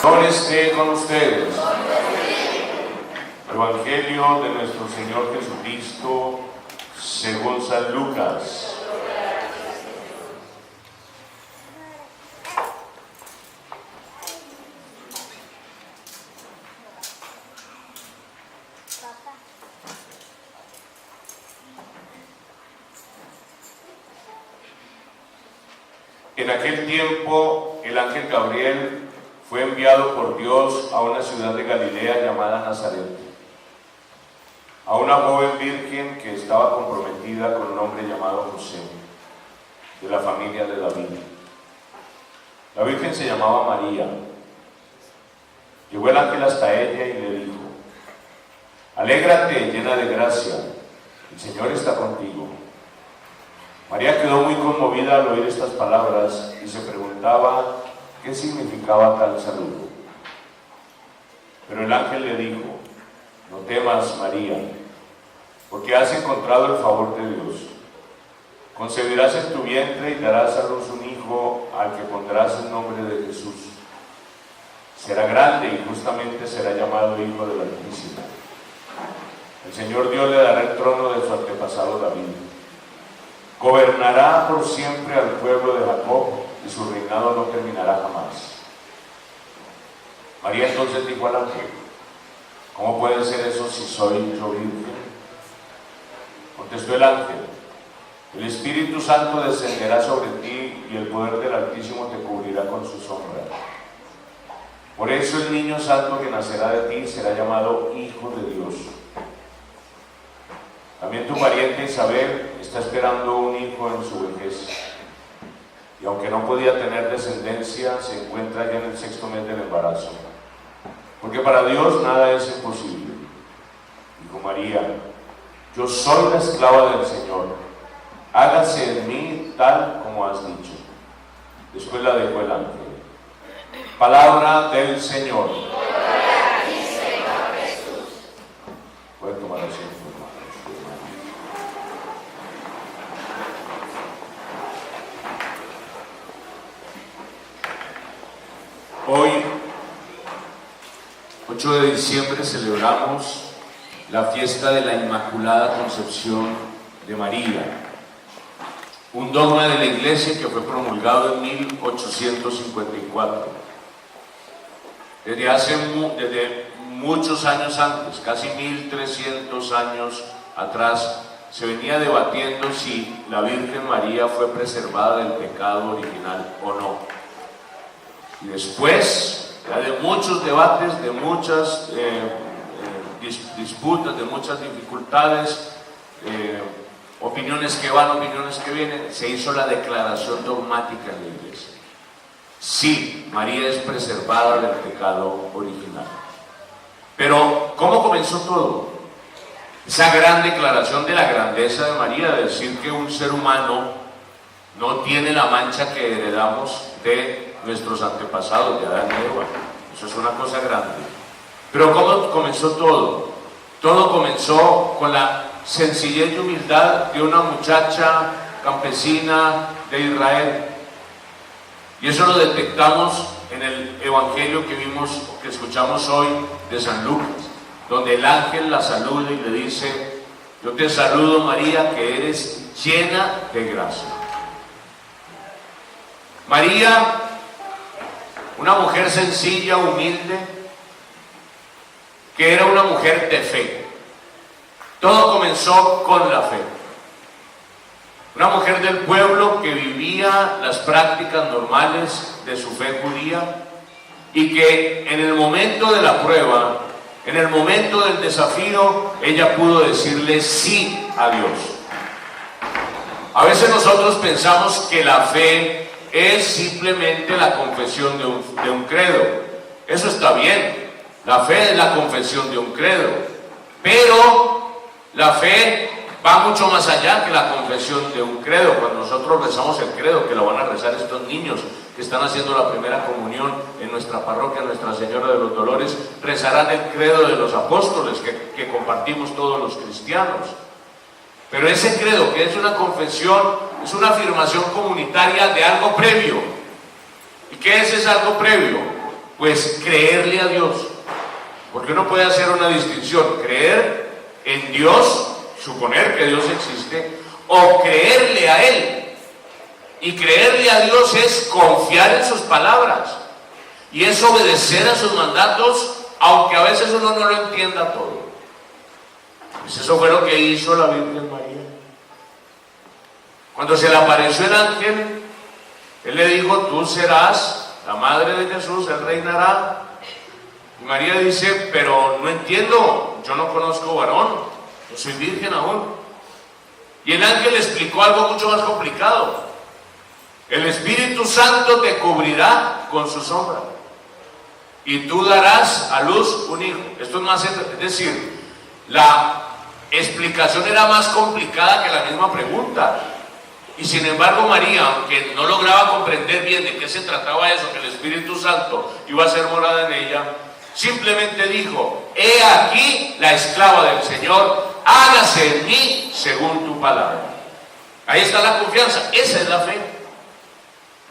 Señor esté con ustedes. Evangelio de nuestro Señor Jesucristo según San Lucas. En aquel tiempo, el ángel Gabriel fue enviado por Dios a una ciudad de Galilea llamada Nazaret, a una joven virgen que estaba comprometida con un hombre llamado José, de la familia de David. La virgen se llamaba María. Llegó el ángel hasta ella y le dijo: alégrate, llena de gracia, el Señor está contigo. María quedó muy conmovida al oír estas palabras y se preguntaba qué significaba tal saludo. Pero el ángel le dijo: no temas, María, porque has encontrado el favor de Dios. Concebirás en tu vientre y darás a luz un hijo al que pondrás el nombre de Jesús. Será grande y justamente será llamado Hijo del Altísimo. El Señor Dios le dará el trono de su antepasado David. Gobernará por siempre al pueblo de Jacob y su reinado no terminará jamás. María entonces dijo al ángel: ¿cómo puede ser eso si soy yo virgen? Contestó el ángel: el Espíritu Santo descenderá sobre ti y el poder del Altísimo te cubrirá con su sombra. Por eso el niño santo que nacerá de ti será llamado Hijo de Dios. También tu pariente Isabel está esperando un hijo en su vejez, y aunque no podía tener descendencia, se encuentra ya en el 6º mes del embarazo, porque para Dios nada es imposible. Dijo María: yo soy la esclava del Señor, hágase en mí tal como has dicho. Después la dejó el ángel. Palabra del Señor. Gloria a ti, Señor Jesús. Pueden tomar asiento. Hoy, 8 de diciembre, celebramos la fiesta de la Inmaculada Concepción de María, un dogma de la Iglesia que fue promulgado en 1854. Desde muchos años antes, casi 1300 años atrás, se venía debatiendo si la Virgen María fue preservada del pecado original o no. Y después, ya de muchos debates, de muchas disputas, de muchas dificultades, opiniones que van, opiniones que vienen, se hizo la declaración dogmática en la Iglesia. Sí, María es preservada del pecado original. Pero, ¿cómo comenzó todo? Esa gran declaración de la grandeza de María, de decir que un ser humano no tiene la mancha que heredamos de nuestros antepasados, de Adán y Eva. Eso es una cosa grande. Pero ¿cómo comenzó todo? Todo comenzó con la sencillez y humildad de una muchacha campesina de Israel. Y eso lo detectamos en el Evangelio que vimos, que escuchamos hoy de San Lucas, donde el ángel la saluda y le dice: yo te saludo, María, que eres llena de gracia. María, una mujer sencilla, humilde, que era una mujer de fe. Todo comenzó con la fe. Una mujer del pueblo que vivía las prácticas normales de su fe judía y que en el momento de la prueba, en el momento del desafío, ella pudo decirle sí a Dios. A veces nosotros pensamos que la fe es simplemente la confesión de un credo. Eso está bien, la fe es la confesión de un credo, pero la fe va mucho más allá que la confesión de un credo. Cuando nosotros rezamos el credo, que lo van a rezar estos niños que están haciendo la primera comunión en nuestra parroquia Nuestra Señora de los Dolores, rezarán el credo de los apóstoles que compartimos todos los cristianos. Pero ese credo, que es una confesión, es una afirmación comunitaria de algo previo. ¿Y qué es ese algo previo? Pues creerle a Dios, porque uno puede hacer una distinción: creer en Dios, suponer que Dios existe, o creerle a Él. Y creerle a Dios es confiar en sus palabras y es obedecer a sus mandatos, aunque a veces uno no lo entienda todo. Pues eso fue lo que hizo la Virgen María. Cuando se le apareció el ángel, él le dijo: tú serás la madre de Jesús, él reinará. Y María dice: pero no entiendo, yo no conozco varón, yo soy virgen aún. Y el ángel le explicó algo mucho más complicado: el Espíritu Santo te cubrirá con su sombra y tú darás a luz un hijo. Esto es más, es decir, la explicación era más complicada que la misma pregunta. Y sin embargo María, aunque no lograba comprender bien de qué se trataba eso, que el Espíritu Santo iba a ser morada en ella, simplemente dijo: he aquí la esclava del Señor, hágase en mí según tu palabra. Ahí está la confianza, esa es la fe.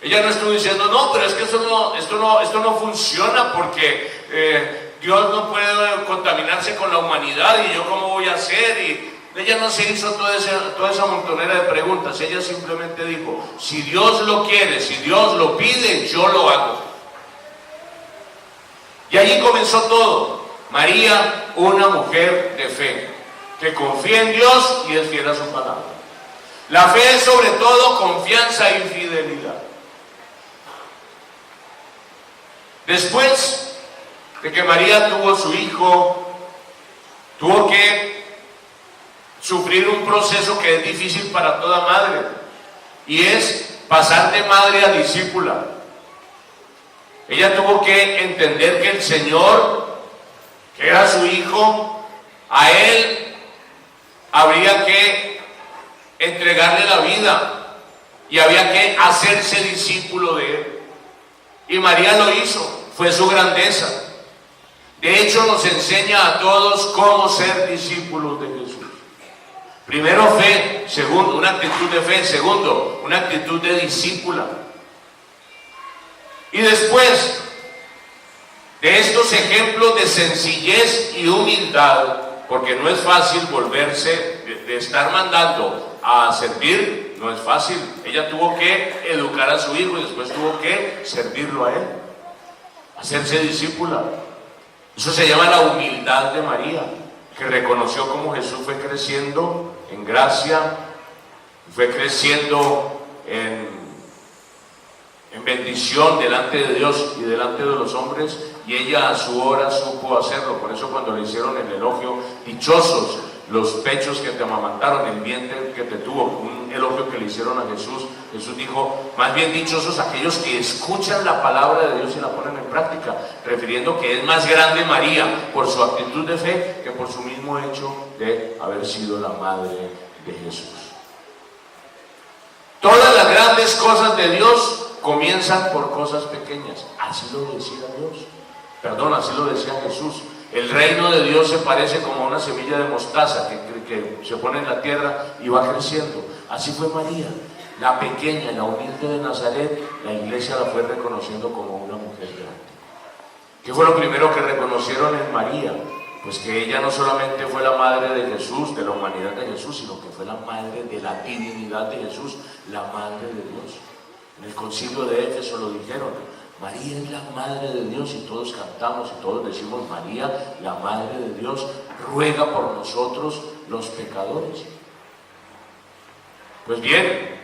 Ella no estuvo diciendo: no, pero es que esto no funciona porque Dios no puede contaminarse con la humanidad y yo cómo voy a hacer. Y ella no se hizo toda esa montonera de preguntas. Ella simplemente dijo: si Dios lo quiere, si Dios lo pide, yo lo hago. Y allí comenzó todo. María, una mujer de fe, que confía en Dios y es fiel a su palabra. La fe es sobre todo confianza y fidelidad. Después de que María tuvo su hijo, tuvo que sufrir un proceso que es difícil para toda madre, y es pasar de madre a discípula. Ella tuvo que entender que el Señor, que era su hijo, a él habría que entregarle la vida y había que hacerse discípulo de él. Y María lo hizo, fue su grandeza. De hecho, nos enseña a todos cómo ser discípulos de Jesús. Primero, fe; segundo, una actitud de fe; segundo, una actitud de discípula. Y después de estos ejemplos de sencillez y humildad, porque no es fácil volverse de estar mandando a servir, no es fácil. Ella tuvo que educar a su hijo y después tuvo que servirlo a él, hacerse discípula. Eso se llama la humildad de María, que reconoció cómo Jesús fue creciendo en gracia, fue creciendo en bendición delante de Dios y delante de los hombres, y ella a su hora supo hacerlo. Por eso cuando le hicieron el elogio: dichosos los pechos que te amamantaron, el vientre que te tuvo, un elogio que le hicieron a Jesús, Jesús dijo: más bien dichosos aquellos que escuchan la palabra de Dios y la ponen en práctica, refiriendo que es más grande María por su actitud de fe que por su mismo hecho de haber sido la madre de Jesús. Todas las grandes cosas de Dios comienzan por cosas pequeñas. Así lo decía Dios. Así lo decía Jesús. El reino de Dios se parece como a una semilla de mostaza que se pone en la tierra y va creciendo. Así fue María, la pequeña, la humilde de Nazaret. La iglesia la fue reconociendo como una mujer grande. ¿Qué fue lo primero que reconocieron en María? Pues que ella no solamente fue la madre de Jesús, de la humanidad de Jesús, sino que fue la madre de la divinidad de Jesús, la madre de Dios. En el concilio de Éfeso lo dijeron: María es la madre de Dios, y todos cantamos y todos decimos: María, la madre de Dios, ruega por nosotros los pecadores. Pues bien,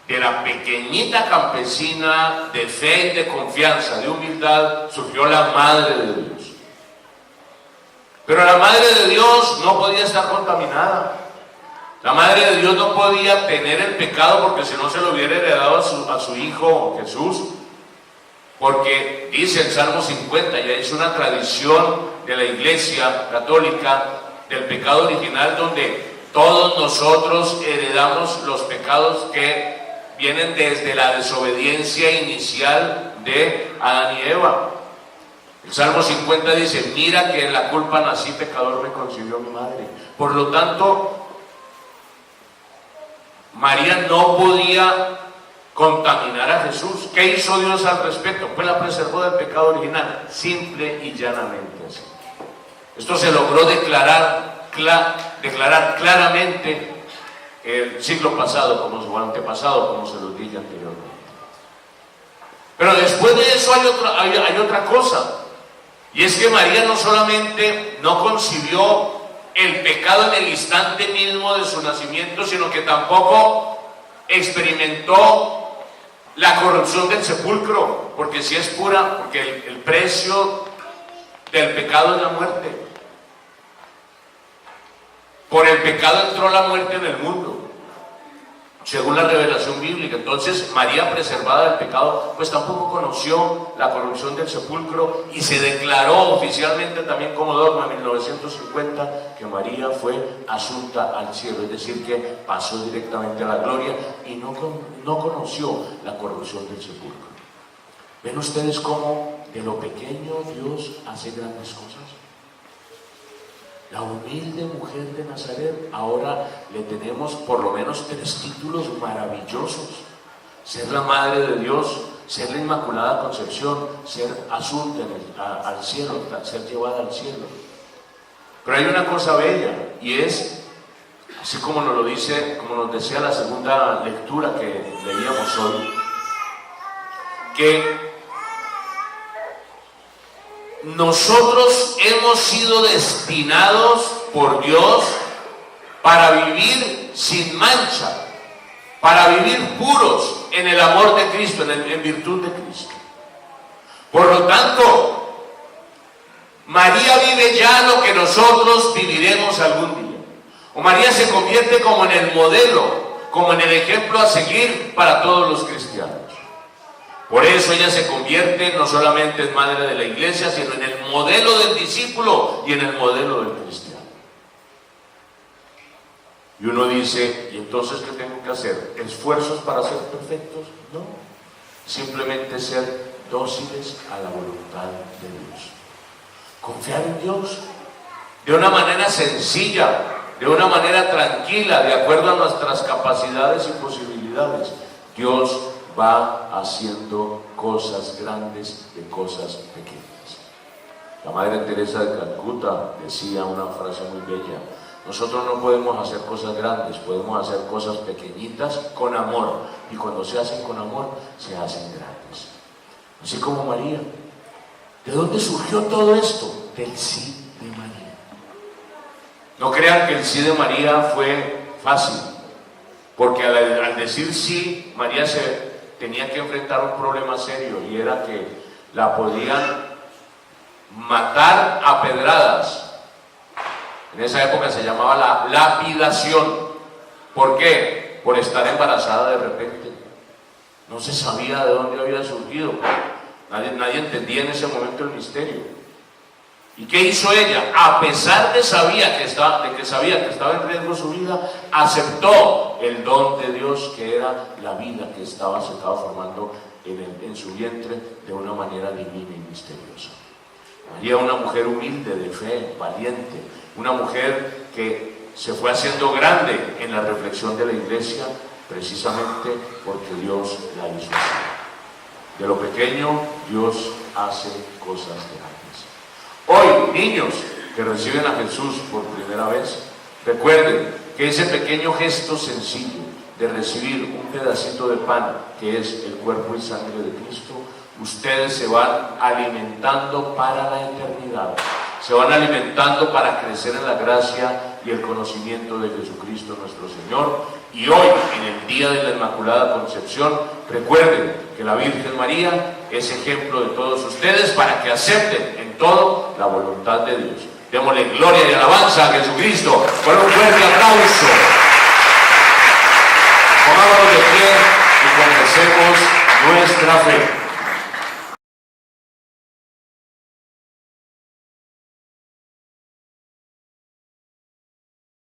de la pequeñita campesina de fe y de confianza, de humildad, surgió la madre de Dios. Pero la madre de Dios no podía estar contaminada. La madre de Dios no podía tener el pecado, porque si no se lo hubiera heredado a su hijo Jesús. Porque dice el Salmo 50, ya es una tradición de la Iglesia Católica, del pecado original, donde todos nosotros heredamos los pecados que vienen desde la desobediencia inicial de Adán y Eva. El Salmo 50 dice: mira que en la culpa nací, pecador me concibió mi madre. Por lo tanto, María no podía contaminar a Jesús. ¿Qué hizo Dios al respecto? Pues la preservó del pecado original, simple y llanamente así. Esto se logró declarar claramente el siglo pasado, o antepasado, como se lo dije anteriormente. Pero después de eso hay otra cosa, y es que María no solamente no concibió el pecado en el instante mismo de su nacimiento, sino que tampoco experimentó la corrupción del sepulcro, porque si es pura, porque el precio del pecado es la muerte. Por el pecado entró la muerte en el mundo, según la revelación bíblica. Entonces María, preservada del pecado, pues tampoco conoció la corrupción del sepulcro, y se declaró oficialmente también como dogma en 1950 que María fue asunta al cielo, es decir, que pasó directamente a la gloria y no conoció la corrupción del sepulcro. ¿Ven ustedes cómo de lo pequeño Dios hace grandes cosas? La humilde mujer de Nazaret, ahora le tenemos por lo menos 3 títulos maravillosos: ser la madre de Dios, ser la Inmaculada Concepción, ser asunta al cielo, ser llevada al cielo. Pero hay una cosa bella, y es, así como nos decía la segunda lectura que leíamos hoy, que nosotros hemos sido destinados por Dios para vivir sin mancha, para vivir puros en el amor de Cristo, en virtud de Cristo. Por lo tanto, María vive ya lo que nosotros viviremos algún día. O María se convierte como en el modelo, como en el ejemplo a seguir para todos los cristianos. Por eso ella se convierte no solamente en madre de la iglesia, sino en el modelo del discípulo y en el modelo del cristiano. Y uno dice, ¿y entonces qué tengo que hacer? ¿Esfuerzos para ser perfectos? No, simplemente ser dóciles a la voluntad de Dios. Confiar en Dios de una manera sencilla, de una manera tranquila, de acuerdo a nuestras capacidades y posibilidades. Dios va haciendo cosas grandes de cosas pequeñas. La Madre Teresa de Calcuta decía una frase muy bella: nosotros no podemos hacer cosas grandes, podemos hacer cosas pequeñitas con amor, y cuando se hacen con amor, se hacen grandes. Así como María. ¿De dónde surgió todo esto? Del sí de María. No crean que el sí de María fue fácil, porque al decir sí, María tenía que enfrentar un problema serio, y era que la podían matar a pedradas. En esa época se llamaba la lapidación. ¿Por qué? Por estar embarazada de repente. No se sabía de dónde había surgido. Nadie entendía en ese momento el misterio. ¿Y qué hizo ella? A pesar de que estaba en riesgo su vida, aceptó el don de Dios, que era la vida que se estaba formando en su vientre de una manera divina y misteriosa. María, una mujer humilde, de fe, valiente, una mujer que se fue haciendo grande en la reflexión de la iglesia, precisamente porque Dios la hizo así. De lo pequeño, Dios hace cosas grandes. Hoy, niños que reciben a Jesús por primera vez, recuerden que ese pequeño gesto sencillo de recibir un pedacito de pan, que es el cuerpo y sangre de Cristo, ustedes se van alimentando para la eternidad, se van alimentando para crecer en la gracia y el conocimiento de Jesucristo nuestro Señor. Y hoy, en el día de la Inmaculada Concepción, recuerden que la Virgen María es ejemplo de todos ustedes para que acepten en todo la voluntad de Dios. Démosle gloria y alabanza a Jesucristo con un fuerte aplauso. Pongámonos de pie y confesemos nuestra fe.